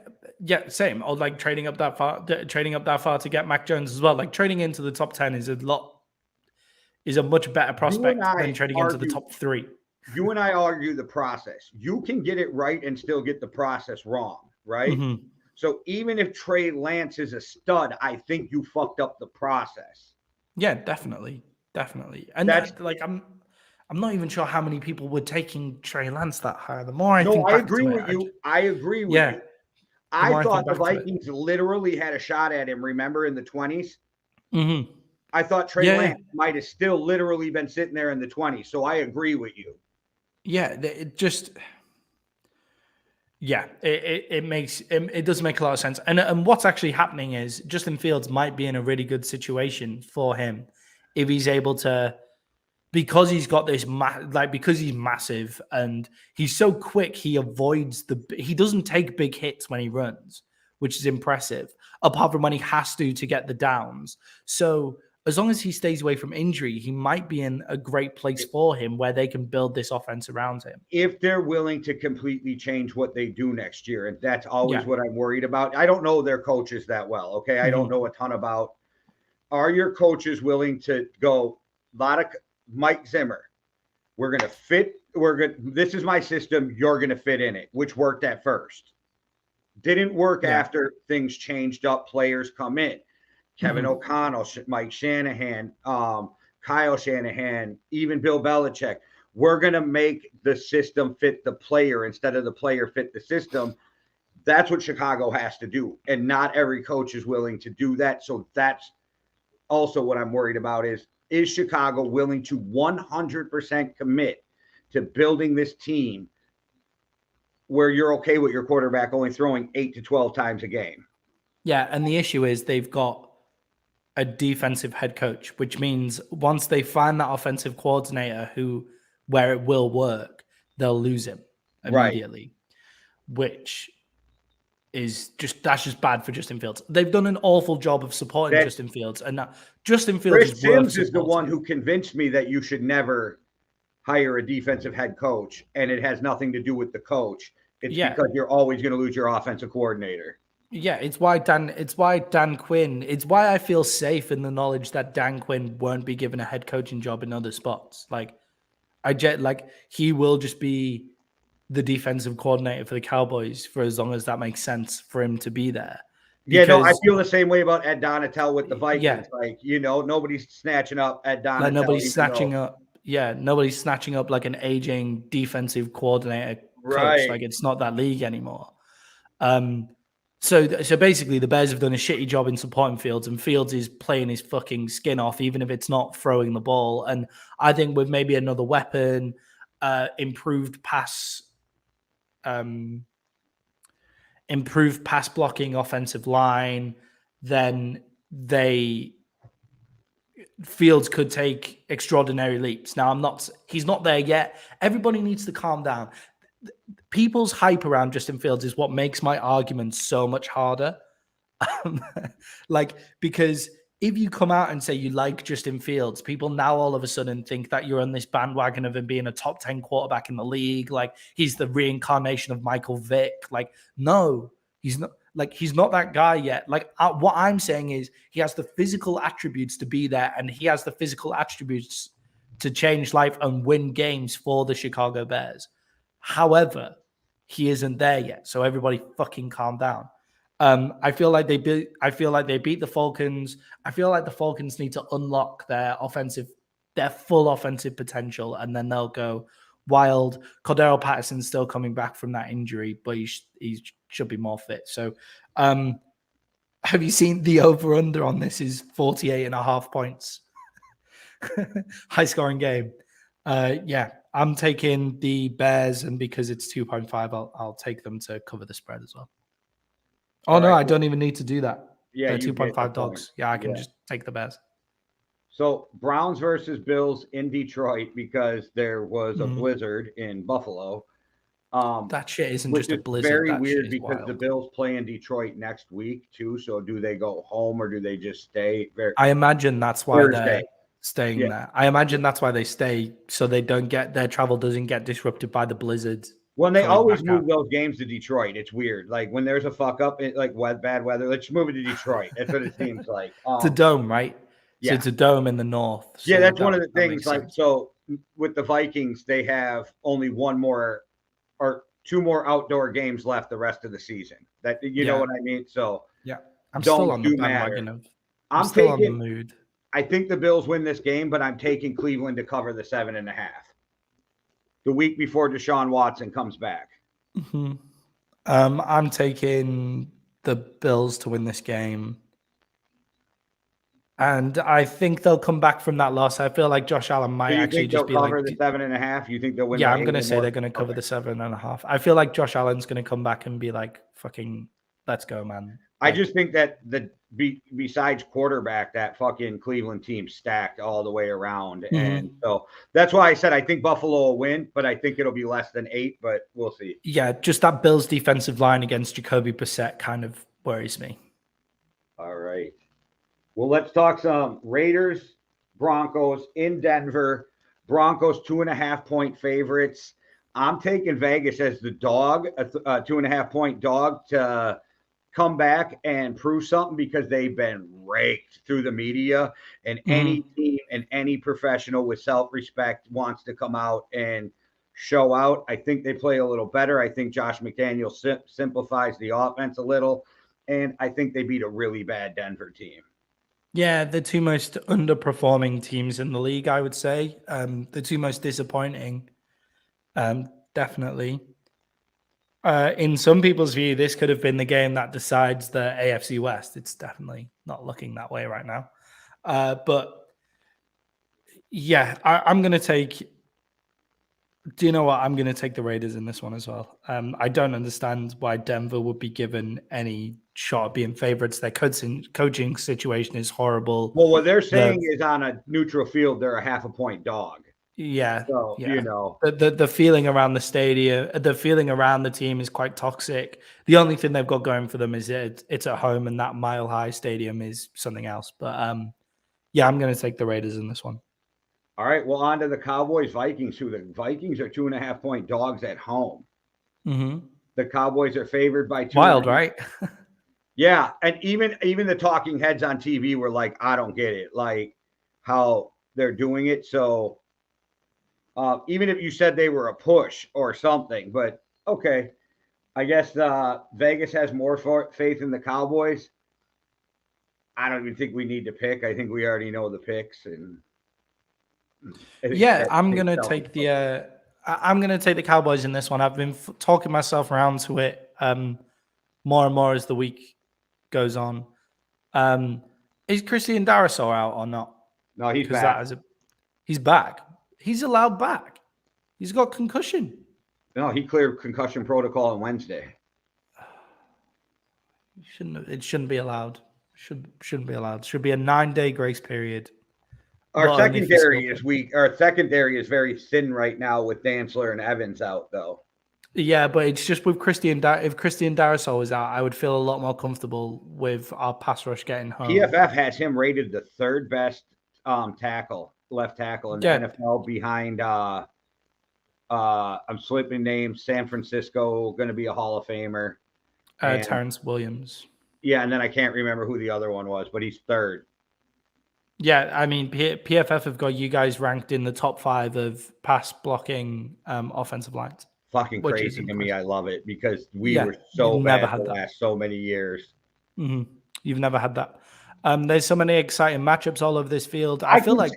same. Or like trading up that far to get Mac Jones as well. Like trading into the top 10 is a much better prospect than trading into the top 3. you and I argue the process. You can get it right and still get the process wrong, right? Mhm. So even if Trey Lance is a stud, I think you fucked up the process. Yeah, definitely. And That's I'm not even sure how many people were taking Trey Lance that high. The more I no, think I back agree to it, with you. I agree with yeah, you. the I more I think thought the back to it. Vikings literally had a shot at him, remember, in the 20s? Mhm. I thought Trey Yeah, Lance might have still literally been sitting there in the 20s. So I agree with you. yeah, it just yeah, it does make a lot of sense. And what's actually happening is Justin Fields might be in a really good situation for him if he's able to, because he's got this because he's massive and he's so quick, he doesn't take big hits when he runs, which is impressive, apart from when he has to get the downs. So as long as he stays away from injury, he might be in a great place for him where they can build this offense around him. If they're willing to completely change what they do next year, and that's always Yeah. what I'm worried about. I don't know their coaches that well. Okay. I don't Mhm. know a ton about. Are your coaches willing to go a lot of Mike Zimmer? We're going to fit. This is my system. You're going to fit in it, which worked at first. Didn't work Yeah. after things changed up. Players come in. Kevin Mhm. O'Connell, Mike Shanahan, Kyle Shanahan, even Bill Belichick. We're going to make the system fit the player instead of the player fit the system. That's what Chicago has to do. And not every coach is willing to do that. So that's also what I'm worried about is Chicago willing to 100% commit to building this team where you're okay with your quarterback only throwing 8 to 12 times a game? Yeah, and the issue is they've got a defensive head coach, which means once they find that offensive coordinator where it will work, they'll lose him Right. immediately, which that's just bad for Justin Fields. They've done an awful job of supporting That Justin Fields, and now Justin Fields Chris is worth Sims is the one supporting. who convinced me that you should never hire a defensive head coach, and it has nothing to do with the coach. It's Yeah, because you're always going to lose your offensive coordinator. yeah. It's why Dan Quinn. It's why I feel safe in the knowledge that Dan Quinn won't be given a head coaching job in other spots. He will just be the defensive coordinator for the Cowboys for as long as that makes sense for him to be there. Yeah, no, I Because feel the same way about Ed Donatel with the yeah, Vikings. Nobody's snatching up Ed like Donatel, even though nobody's snatching up like an aging defensive coordinator coach. right. Like it's not that league anymore. So basically, the Bears have done a shitty job in supporting Fields, and Fields is playing his fucking skin off, even if it's not throwing the ball. And I think with maybe another weapon, improved pass blocking offensive line, then Fields could take extraordinary leaps. Now, he's not there yet. Everybody needs to calm down. People's hype around Justin Fields is what makes my argument so much harder. Because if you come out and say you like Justin Fields, people now all of a sudden think that you're on this bandwagon of him being a top 10 quarterback in the league. Like he's the reincarnation of Michael Vick. Like, no, he's not. Like he's not that guy yet. What I'm saying is he has the physical attributes to be there, and he has the physical attributes to change life and win games for the Chicago Bears. However, he isn't there yet. So everybody fucking calm down. I feel like they beat the Falcons. I feel like the Falcons need to unlock their full offensive potential, and then they'll go wild. Cordero Patterson's still coming back from that injury, but he should be more fit. So, have you seen the over/under on this? Is 48.5 points. High scoring game. Yeah, I'm taking the Bears, and because it's 2.5, I'll take them to cover the spread as well. Oh, All no, right, I don't even need to do that. Yeah, The you get the 2.5 dogs. point. Yeah, I can Yeah. just take the Bears. So Browns versus Bills in Detroit because there was a blizzard in Buffalo. That shit isn't Which just a is blizzard. very That shit weird is because wild. the Bills play in Detroit next week too. So do they go home or do they just stay? I imagine that's why Thursday. they're staying there. I imagine that's why they stay, so they don't get their travel doesn't get disrupted by the blizzard. When they coming always back move out. those games to Detroit, it's weird. Like when there's a fuck up, bad weather, let's move it to Detroit. That's what it seems like. It's a dome, right? So it's a dome in the north. Yeah, so that's one of the that things. makes Like, sense. so with the Vikings, they have only one more or two more outdoor games left the rest of the season. That you know Yeah. what I mean? So Yeah. I'm still domes on the do bandwagon matter. of. I'm I'm still on the taking. mood. I think the Bills win this game, but I'm taking Cleveland to cover the 7.5. The week before Deshaun Watson comes back. Mm-hmm. I'm taking the Bills to win this game. And I think they'll come back from that loss. I feel like Josh Allen So might you actually think they'll just be cover like, the 7.5? You think they'll win yeah, by I'm 8 going to or say they're more? going to cover Okay. the 7.5. I feel like Josh Allen's going to come back and be like, fucking, let's go, man. I just think that besides quarterback, that fucking Cleveland team stacked all the way around, and so that's why I said I think Buffalo will win, but I think it'll be less than 8. But we'll see. Yeah, just that Bills defensive line against Jacoby Brissett kind of worries me. All right. Well, let's talk some Raiders, Broncos in Denver. Broncos 2.5-point favorites. I'm taking Vegas as the dog, a 2.5-point dog to come back and prove something because they've been raked through the media. And any team and any professional with self-respect wants to come out and show out. I think they play a little better. I think Josh McDaniel simplifies the offense a little. And I think they beat a really bad Denver team. Yeah, the two most underperforming teams in the league, I would say. The two most disappointing, definitely. In some people's view, this could have been the game that decides the AFC West. It's definitely not looking that way right now. But yeah, I'm going to take. Do you know what? I'm going to take the Raiders in this one as well. I don't understand why Denver would be given any shot at being favorites. Their coaching situation is horrible. Well, what they're saying is on a neutral field, they're a 0.5-point dog. Yeah. So, yeah. you know. The feeling around the stadium, the feeling around the team is quite toxic. The only thing they've got going for them is it's at home, and that Mile High Stadium is something else. But yeah, I'm going to take the Raiders in this one. All right, well, on to the Cowboys Vikings, who the Vikings are 2.5-point dogs at home. Mm-hmm. The Cowboys are favored by 2. Wild, right? Yeah, and even the talking heads on TV were like, I don't get it, like how they're doing it. So even if you said they were a push or something, but okay, I guess Vegas has more faith in the Cowboys. I don't even think we need to pick. I think we already know the picks, and yeah, I'm gonna take the Cowboys in this one. I've been talking myself around to it more and more as the week goes on. Is Christian Darrisaw out or not? No, he's back. He's back. He's allowed back. He's got concussion. No, he cleared concussion protocol on Wednesday. It shouldn't be allowed. Shouldn't be allowed. Should be a 9-day grace period. Our secondary is weak. Our secondary is very thin right now with Dantzler and Evans out, though. Yeah, but it's just with Christian. If Christian Darrisaw was out, I would feel a lot more comfortable with our pass rush getting home. PFF has him rated the third best left tackle in the NFL behind. I'm slipping names. San Francisco going to be a Hall of Famer. Terrence Williams. Yeah, and then I can't remember who the other one was, but he's third. Yeah, I mean, PFF have got you guys ranked in the top 5 of pass blocking offensive lines. Fucking crazy to me. I love it because we were so bad the last so many years. Mm-hmm. You've never had that. There's so many exciting matchups all over this field. I feel like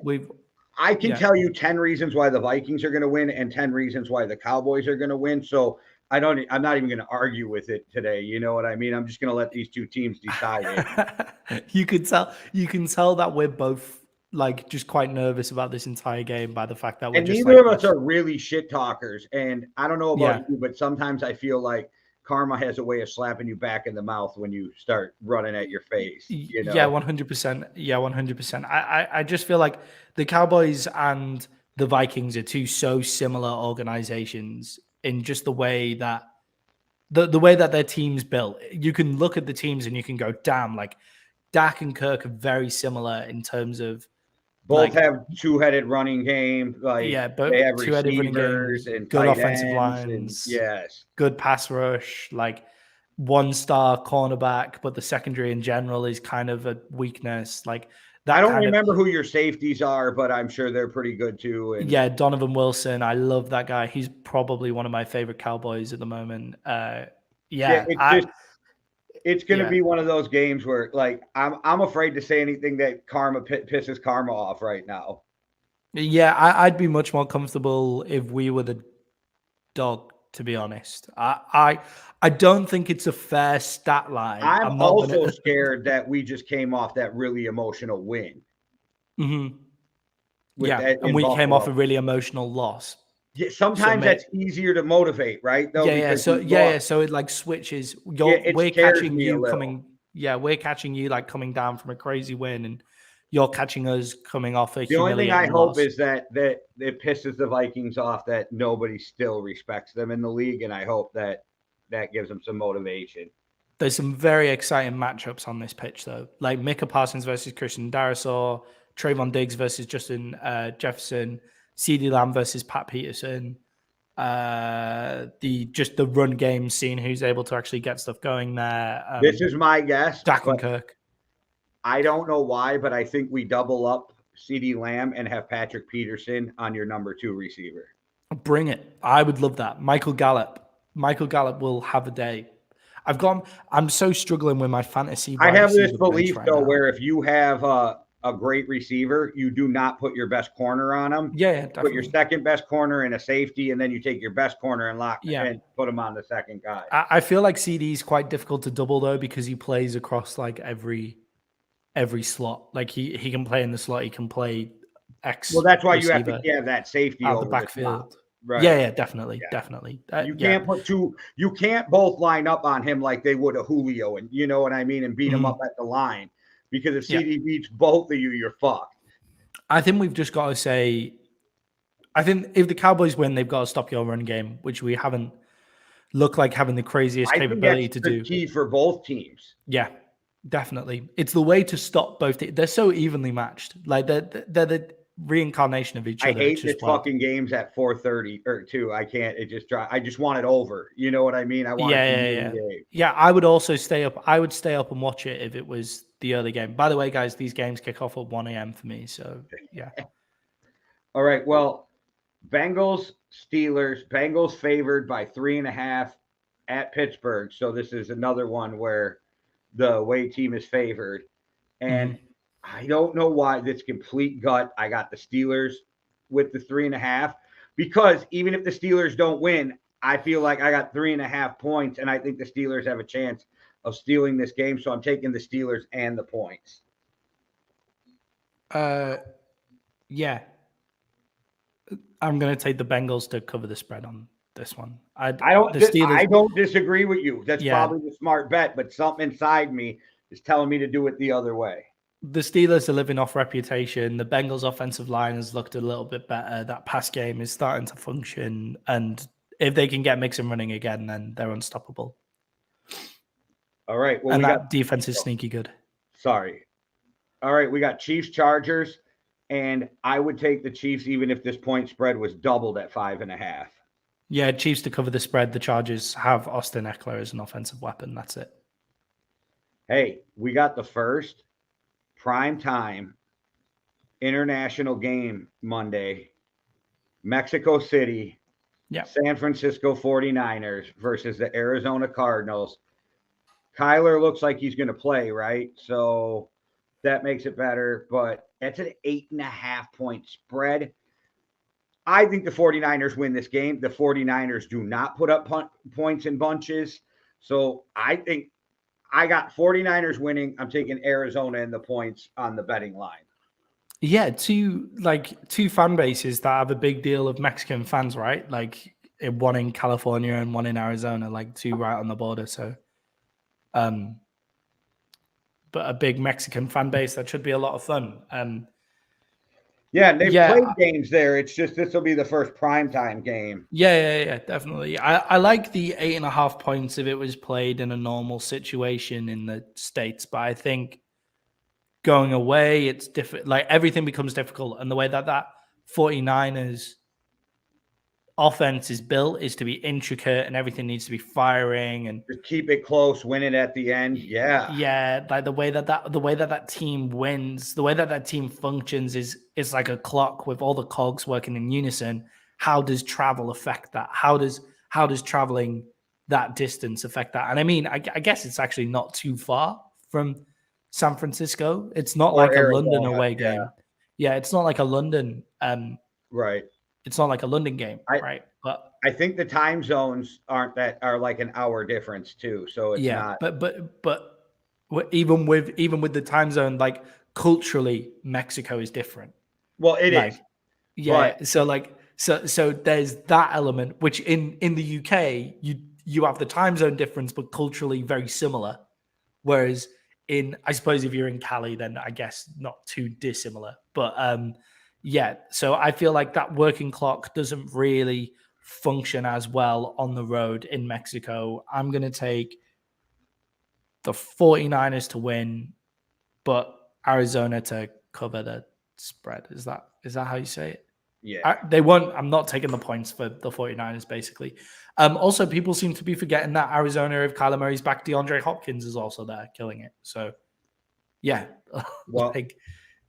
I can tell you 10 reasons why the Vikings are going to win and 10 reasons why the Cowboys are going to win. So I'm not even going to argue with it today. You know what I mean? I'm just going to let these two teams decide it. You can tell that we're both like just quite nervous about this entire game by the fact that neither of us are really shit talkers. And I don't know about you, but sometimes I feel like karma has a way of slapping you back in the mouth when you start running at your face. You know? Yeah, 100%. Yeah, 100%. I just feel like the Cowboys and the Vikings are two so similar organizations in just the way that the way that their team's built. You can look at the teams and you can go, damn, like Dak and Kirk are very similar in terms of both have two-headed running game. Like but they have two-headed running games, and good offensive lines, good pass rush, like 1-star cornerback, but the secondary in general is kind of a weakness. Like I don't remember who your safeties are, but I'm sure they're pretty good too. And yeah, Donovan Wilson. I love that guy. He's probably one of my favorite Cowboys at the moment. it's going to be one of those games where, like, I'm afraid to say anything that pisses karma off right now. Yeah, I'd be much more comfortable if we were the dog, to be honest. I don't think it's a fair stat line. I'm also scared that we just came off that really emotional win. Mm-hmm. And we came off a really emotional loss. Yeah, sometimes that's easier to motivate, right? Though, So it like switches. We're catching you coming. Yeah, we're catching you like coming down from a crazy win, and you're catching us coming off a humiliating loss. The only thing I hope is that it pisses the Vikings off that nobody still respects them in the league, and I hope that gives them some motivation. There's some very exciting matchups on this pitch, though, like Micah Parsons versus Christian Darrisaw, Trayvon Diggs versus Justin Jefferson, CeeDee Lamb versus Pat Peterson. The run game, seeing who's able to actually get stuff going there. This is my guess. Dak and Kirk. I don't know why, but I think we double up CeeDee Lamb and have Patrick Peterson on your number 2 receiver. Bring it. I would love that. Michael Gallup will have a day. I'm so struggling with my fantasy. I have this belief though, where if you have a great receiver, you do not put your best corner on him. Yeah, put your second best corner in a safety, and then you take your best corner and and put him on the second guy. I feel like CD is quite difficult to double though, because he plays across like every slot. Like he can play in the slot, he can play X. Well, that's why you have to have that safety out over the backfield. Right. Yeah, definitely. You can't put two. You can't both line up on him like they would a Julio, and you know what I mean, and beat him up at the line. Because if CD beats both of you, you're fucked. I think we've just got to say, I think if the Cowboys win, they've got to stop your run game, which we haven't looked like having the craziest capability to do. Key for both teams. Yeah, definitely. It's the way to stop both. They're so evenly matched. Like they're the reincarnation of each other. I hate the fucking games at 4:30 or 2. I can't. It just I just want it over. You know what I mean? I want Yeah, I would also stay up. I would stay up and watch it if it was the early game. By the way, guys, these games kick off at 1 a.m. for me. So yeah. All right. Well, Bengals favored by 3.5 at Pittsburgh. So this is another one where the away team is favored, and I don't know why this complete gut. I got the Steelers with the 3.5 because even if the Steelers don't win, I feel like I got 3.5 points, and I think the Steelers have a chance of stealing this game. So I'm taking the Steelers and the points. Yeah. I'm going to take the Bengals to cover the spread on this one. I don't disagree with you. That's probably the smart bet, but something inside me is telling me to do it the other way. The Steelers are living off reputation. The Bengals offensive line has looked a little bit better. That pass game is starting to function. And if they can get Mixon running again, then they're unstoppable. All right. Well, and that defense is sneaky good. Sorry. All right. We got Chiefs Chargers, and I would take the Chiefs even if this point spread was doubled at 5.5. Yeah, Chiefs to cover the spread. The Chargers have Austin Eckler as an offensive weapon. That's it. Hey, we got the first prime time international game Monday. Mexico City, San Francisco 49ers versus the Arizona Cardinals. Kyler looks like he's going to play, right? So that makes it better, but that's an 8.5 point spread. I think the 49ers win this game. The 49ers do not put up points in bunches. So I think I got 49ers winning. I'm taking Arizona and the points on the betting line. Yeah, two fan bases that have a big deal of Mexican fans, right? Like one in California and one in Arizona, like two right on the border. So, but a big Mexican fan base, that should be a lot of fun. They've played games there. It's just this will be the first primetime game. Yeah, definitely. I like the 8.5 points if it was played in a normal situation in the States, but I think going away, it's different. Like everything becomes difficult, and the way that 49ers offense is built is to be intricate and everything needs to be firing and Just keep it close, win it at the end. Yeah. yeah, like the way that team wins, the way that team functions is like a clock with all the cogs working in unison. How does travel affect that? How does traveling that distance affect that? And I mean, I guess it's actually not too far from San Francisco. It's not Or like a London Arizona. away Yeah. game. Yeah, it's not like a London. Right. It's not like a London game, I right? But I think the time zones are like an hour difference too. So it's yeah, not. but even with the time zone, like culturally, Mexico is different. Well, it Like is. yeah, But so there's that element which in the UK you have the time zone difference, but culturally very similar. Whereas I suppose if you're in Cali, then I guess not too dissimilar. But yeah, so I feel like that working clock doesn't really function as well on the road in Mexico. I'm going to take the 49ers to win, but Arizona to cover the spread. Is that how you say it? yeah. They won't. I'm not taking the points for the 49ers, basically. Also, people seem to be forgetting that Arizona, if Kyler Murray's back, DeAndre Hopkins is also there killing it. So, yeah. Well,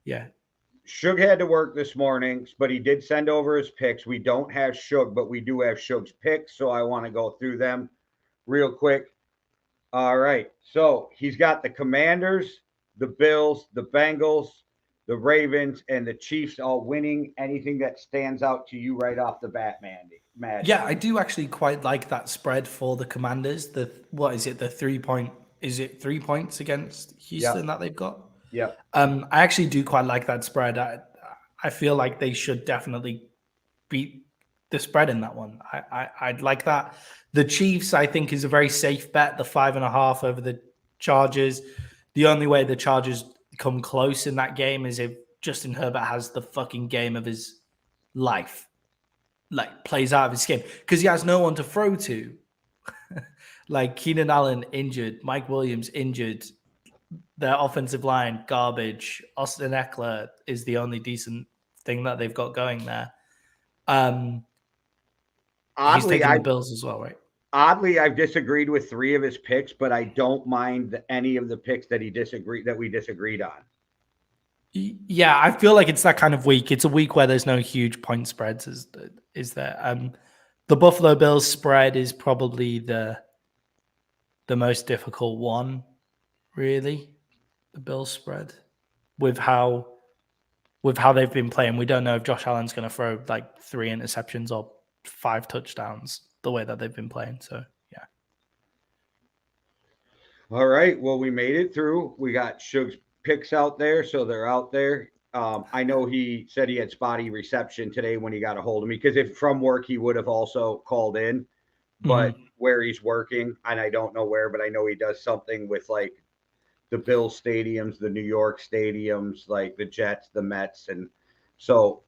yeah. Suge had to work this morning, but he did send over his picks. We don't have Suge, but we do have Suge's picks. So I want to go through them real quick. All right. So he's got the Commanders, the Bills, the Bengals, the Ravens, and the Chiefs all winning. Anything that stands out to you right off the bat, Matt? Yeah, I do actually quite like that spread for the Commanders. What is it? The 3 point, is it 3 points against Houston that they've got? Yep. I actually do quite like that spread. I feel like they should definitely beat the spread in that one. I'd like that. The Chiefs, I think, is a very safe bet. The 5.5 over the Chargers. The only way the Chargers come close in that game is if Justin Herbert has the fucking game of his life, like plays out of his skin, because he has no one to throw to. Like Keenan Allen injured, Mike Williams injured. Their offensive line, garbage. Austin Eckler is the only decent thing that they've got going there. He's taking the Bills as well, right? Oddly, I've disagreed with 3 of his picks, but I don't mind any of the picks that we disagreed on. Yeah, I feel like it's that kind of week. It's a week where there's no huge point spreads, is there? The Buffalo Bills spread is probably the most difficult one, really. The Bills spread with how they've been playing. We don't know if Josh Allen's going to throw like 3 interceptions or 5 touchdowns the way that they've been playing. So yeah. All right. Well, we made it through. We got Suge's picks out there, so they're out there. I know he said he had spotty reception today when he got a hold of me, because if from work he would have also called in, but where he's working, and I don't know where, but I know he does something with like the Bills stadiums, the New York stadiums, like the Jets, the Mets, and so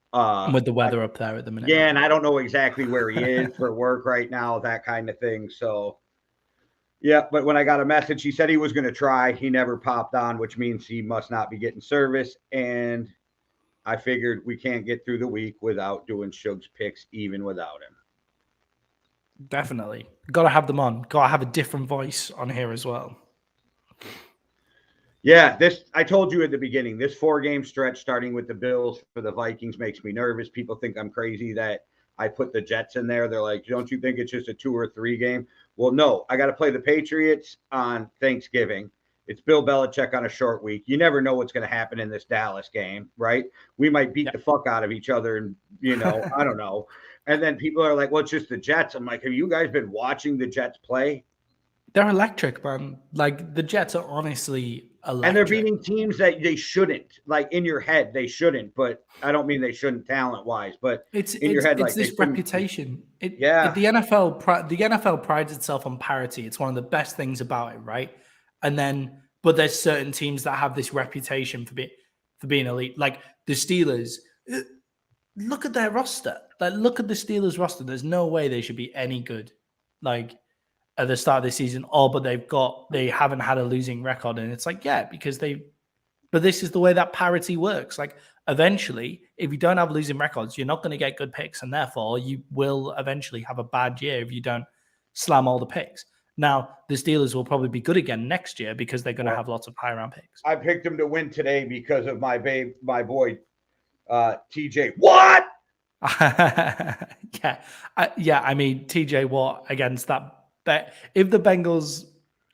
with the weather up there at the minute. Yeah, and I don't know exactly where he is for work right now, that kind of thing. So yeah, but when I got a message, he said he was going to try. He never popped on, which means he must not be getting service. And I figured we can't get through the week without doing Suge's picks, even without him. Definitely. Got to have them on. Got to have a different voice on here as well. Yeah, I told you at the beginning, this 4-game stretch starting with the Bills for the Vikings makes me nervous. People think I'm crazy that I put the Jets in there. They're like, don't you think it's just a 2 or 3 game? Well, no, I got to play the Patriots on Thanksgiving. It's Bill Belichick on a short week. You never know what's going to happen in this Dallas game, right? We might beat the fuck out of each other and, I don't know. And then people are like, well, it's just the Jets. I'm like, have you guys been watching the Jets play? They're electric, man. Like, the Jets are honestly electric. And they're beating teams that they shouldn't. Like, in your head, they shouldn't. But I don't mean they shouldn't talent-wise. But in your head, it's this reputation. The NFL prides itself on parity. It's one of the best things about it, right? But there's certain teams that have this reputation for being elite. Like the Steelers. Look at their roster. Like, look at the Steelers roster. There's no way they should be any good. Like, at the start of the season, but they haven't had a losing record. And it's like, yeah, because but this is the way that parity works. Like, eventually, if you don't have losing records, you're not going to get good picks, and therefore you will eventually have a bad year if you don't slam all the picks. Now, the Steelers will probably be good again next year because they're going to have lots of high round picks. I picked them to win today because of my boy, TJ. What? I mean, TJ Watt against that. If the Bengals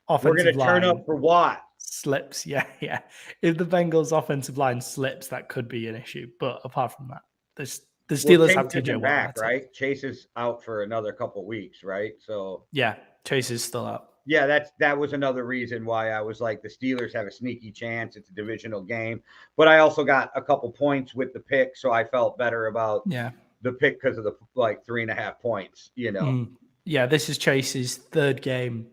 We're going offensive to turn line up for Watt. slips, if the Bengals offensive line slips, that could be an issue. But apart from that, the Steelers have TJ Watt back, right? Chase is out for another couple weeks, right? So yeah, Chase is still out. Yeah, that was another reason why I was like, the Steelers have a sneaky chance. It's a divisional game, but I also got a couple points with the pick, so I felt better about the pick because of the 3.5 points. Yeah, this is Chase's third game.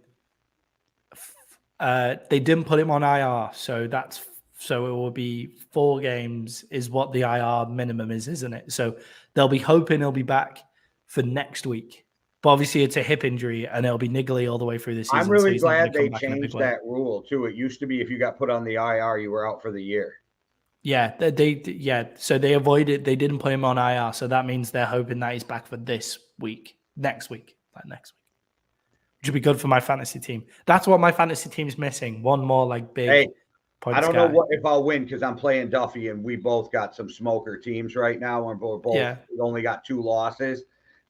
They didn't put him on IR, so it will be 4 games is what the IR minimum is, isn't it? So they'll be hoping he'll be back for next week. But obviously, it's a hip injury, and it'll be niggly all the way through the season. I'm really glad they changed that rule too. It used to be if you got put on the IR, you were out for the year. Yeah, so they avoided. They didn't put him on IR, so that means they're hoping that he's back for next week, which would be good for my fantasy team. That's what my fantasy team's missing. One more big. Hey, I don't know if I'll win because I'm playing Duffy, and we both got some smoker teams right now, and we only got 2 losses.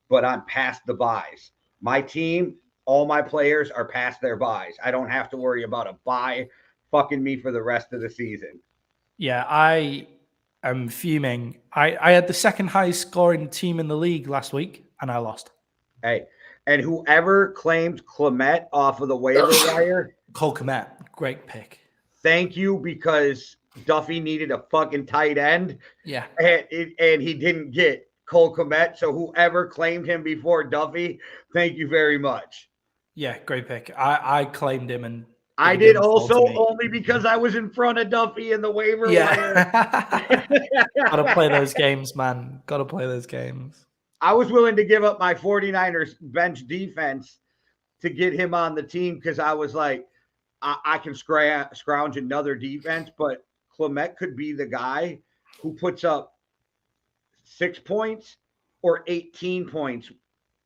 But I'm past the buys. My team, all my players are past their buys. I don't have to worry about a buy fucking me for the rest of the season. Yeah, I am fuming. I had the second highest scoring team in the league last week, and I lost. Hey, and whoever claimed Clement off of the waiver wire. Cole Kmet, great pick. Thank you, because Duffy needed a fucking tight end. Yeah. And he didn't get Cole Kmet, so whoever claimed him before Duffy, thank you very much. Yeah, great pick. I claimed him, and I did also, only because I was in front of Duffy in the waiver wire. Gotta play those games, man. Gotta play those games. I was willing to give up my 49ers bench defense to get him on the team because I was like, I can scrounge another defense, but Clement could be the guy who puts up 6 points or 18 points.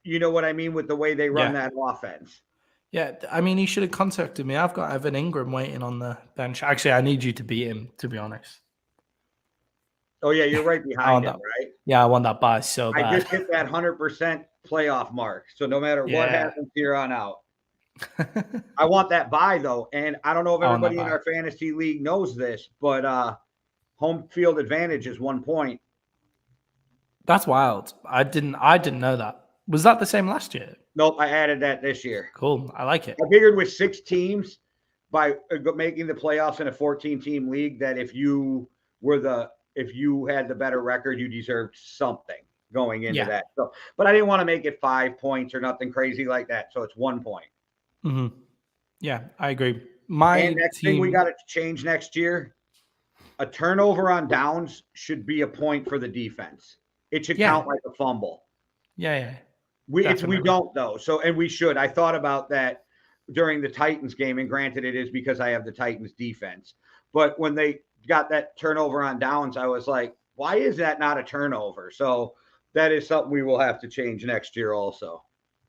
You know what I mean? With the way they run that offense. Yeah. I mean, he should have contacted me. I've got Evan Ingram waiting on the bench. Actually, I need you to beat him, to be honest. Oh yeah. You're right behind him, right? Yeah. I want that buy so bad. I just hit that 100% playoff mark. So no matter what happens here on out, I want that buy though. And I don't know if everybody in our fantasy league knows this, but home field advantage is 1 point. That's wild. I didn't know that. Was that the same last year? Nope, I added that this year. Cool. I like it. I figured with 6 teams, by making the playoffs in a 14-team league, that if you had the better record, you deserved something going into that. So, but I didn't want to make it 5 points or nothing crazy like that. So it's 1 point. Mm-hmm. Yeah, I agree. Next thing we got to change next year, a turnover on downs should be a point for the defense. It should count like a fumble. Yeah. We don't though. So, and we should. I thought about that during the Titans game, and granted, it is because I have the Titans defense. But when they got that turnover on downs, I was like, why is that not a turnover? So that is something we will have to change next year also.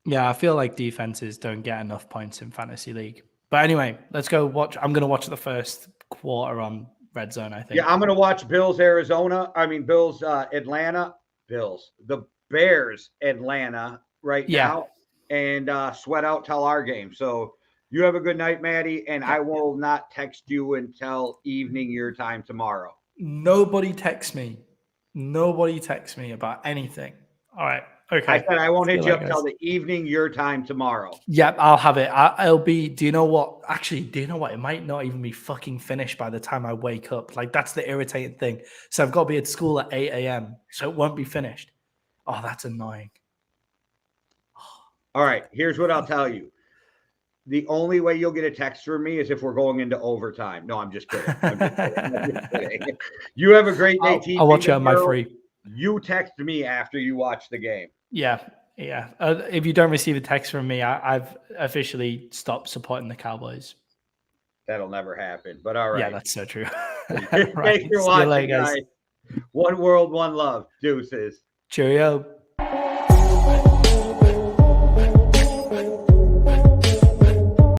Yeah, I feel like defenses don't get enough points in fantasy league. But anyway, let's go watch. I'm going to watch the first quarter on Red Zone, I think. Yeah, I'm going to watch Bills Atlanta. The Bears Atlanta now, and sweat out till our game. So you have a good night, Maddie, and I will not text you until evening your time tomorrow. Nobody texts me about anything. All right. Okay. I said I won't hit you up till the evening your time tomorrow. Yep, I'll have it. It'll be, do you know what? Actually, do you know what? It might not even be fucking finished by the time I wake up. Like, that's the irritating thing. So I've got to be at school at 8 a.m. So it won't be finished. Oh, that's annoying. All right, here's what I'll tell you. The only way you'll get a text from me is if we're going into overtime. No, I'm just kidding. You have a great day, team. I'll watch it on my free. You text me after you watch the game. Yeah. If you don't receive a text from me, I've officially stopped supporting the Cowboys. That'll never happen, but all right. Yeah, that's so true. Thanks for watching, guys. One world, one love. Deuces. Cheerio.